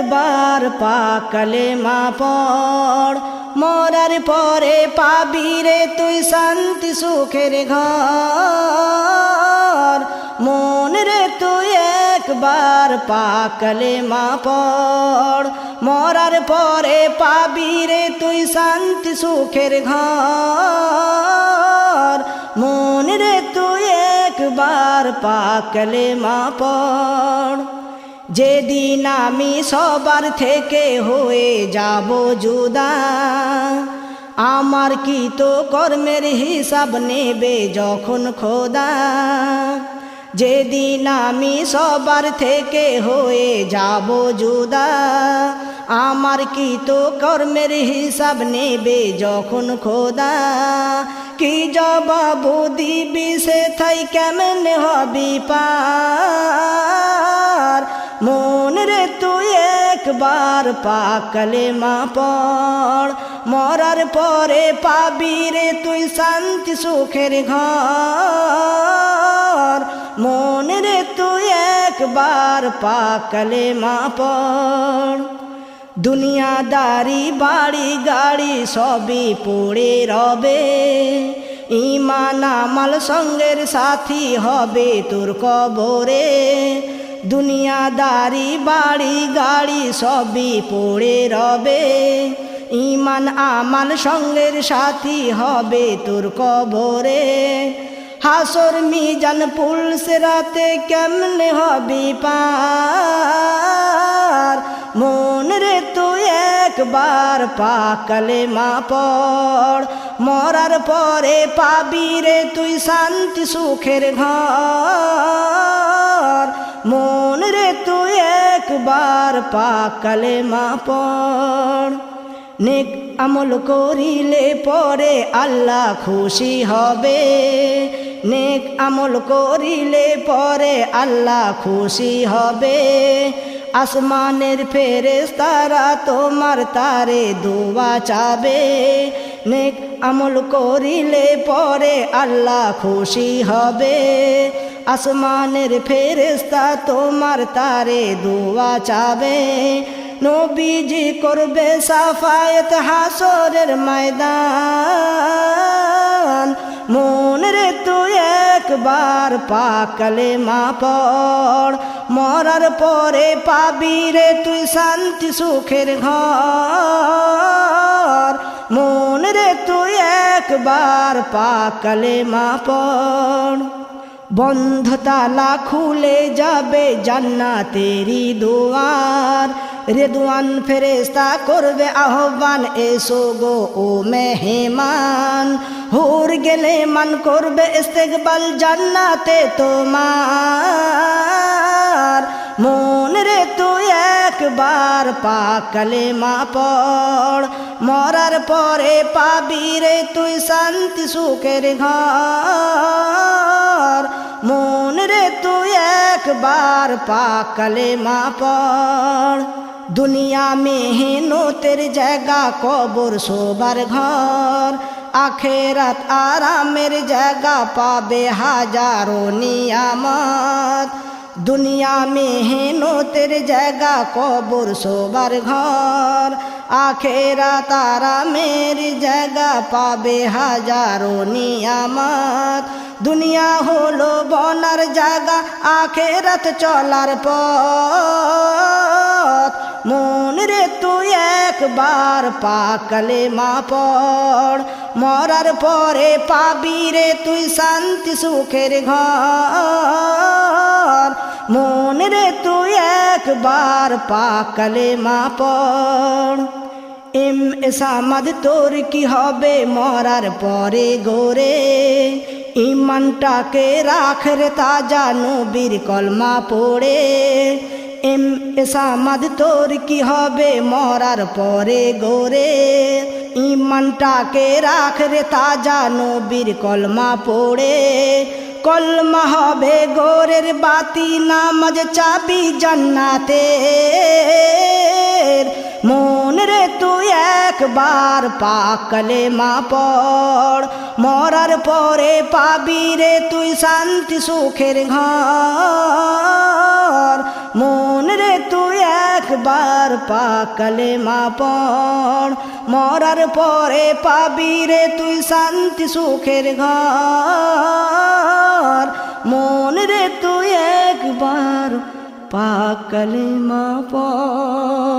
একবার পাক কালেমা পড়, মরার পরে পাবি রে তুই শান্তি সুখের ঘর। মন রে তুই একবার পাক কালেমা পড়, মরার পরে পাবি রে তুই শান্তি সুখের ঘর। মন রে তুই একবার পাক কালেমা পড়। যেদিন আমি সবার থেকে হয়ে যাব জুদা, আমার কি তো কর্মের হিসাব নেবে যখন খোদা। যেদিন আমি সবার থেকে হয়ে যাব জুদা, আমার কি তো কর্মের হিসাব নেবে যখন খোদা। কি জবাব দিবি সে থাই কেমনে হবি পার। মন রে তুই একবার পাক কালেমা পড়, মরার পরে পাবি রে তুই শান্তি সুখের ঘর। মন রে তুই একবার পাক কালেমা পড়। দুনিয়াদারি বাড়ি গাড়ি সবই পড়ে রবে, ঈমান আমাল সঙ্গের সাথী হবে তোর কবরে। দুনিয়াদারি বাড়ি গাড়ি সবই পড়ে রবে, ঈমান আমাল সঙ্গের সাথী হবে তোর কবরে। হাসর মিজান পুলস রাতে কেমনে হবি পার। মন রে তুই একবার পাক কালেমা পড়, মরার পরে পাবি রে তুই শান্তি সুখের ঘর। মন রে তুই একবার পাক কালেমা পড়। নেক আমল করিলে পরে আল্লাহ খুশি হবে, নেক আমল করিলে পরে আল্লাহ খুশি হবে। আসমানের ফেরেশতারা তোমার তারে দোয়া চাবে, নেক আমল করিলে পরে আল্লাহ খুশি হবে। আসমানের ফেরেশতা তোমার তারে দোয়া চাবে, নবীজি করবে সাফায়েত হাসরের ময়দান। মন রে তুই একবার পাক কালেমা পড়, মরার পরে পাবি রে তুই শান্তি সুখের ঘর। মন রে তুই একবার পাক কালেমা পড়। বন্ধ তালা খুলে যাবে জান্নাতেরি দুয়ার, রেদওয়ান ফেরেশতা করবে আহ্বান এসো গো ও মেহমান। হুর গেলে মান করবে ইস্তেকবাল জান্নাতে তোমার। মন রে তুই একবার পাক কালেমা পড়, মরার পরে পাবি রে তুই শান্তি সুখের ঘর। মন রে তুই একবার পাক কালেমা পড়। দুনিয়া মেহনতের জায়গা, কবর শোবার ঘর। আখেরাত আরামের জায়গা, পাবে হাজারো নিয়ামত। দুনিয়া মেহনতের জায়গা, কবর শোবার ঘর। আখেরাত আরামের জায়গা, পাবে হাজারো নিয়ামত। দুনিয়া হলো বনার জায়গা, আখেরাত চলার পথ। মন রে তুই একবার পাক কালেমা পড়, মরার পরে পাবি রে তুই শান্তি সুখের ঘর। মন রে তুই একবার পাক কালেমা পড়। সামাদ তোর কি হবে মরার পরে গোরে, ইমানটাকে রাখ রে তাজা নবীর কলমা পড়ে। সামাদ তোর কি হবে মরার পরে গোরে, ইমানটাকে রাখ রে তাজা নবীর কলমা পড়ে। কলমা হবে গোরের বাতি, নামাজ চাবি জান্নাতের। মন রে তুই একবার পাক কালেমা পড়, মরার পরে পাবি রে তুই শান্তি সুখের ঘর। মন রে তুই একবার পাক কালেমা পড়, মরার পরে পাবি রে তুই শান্তি সুখের ঘর। মন রে তুই একবার পাক কালেমা পড়।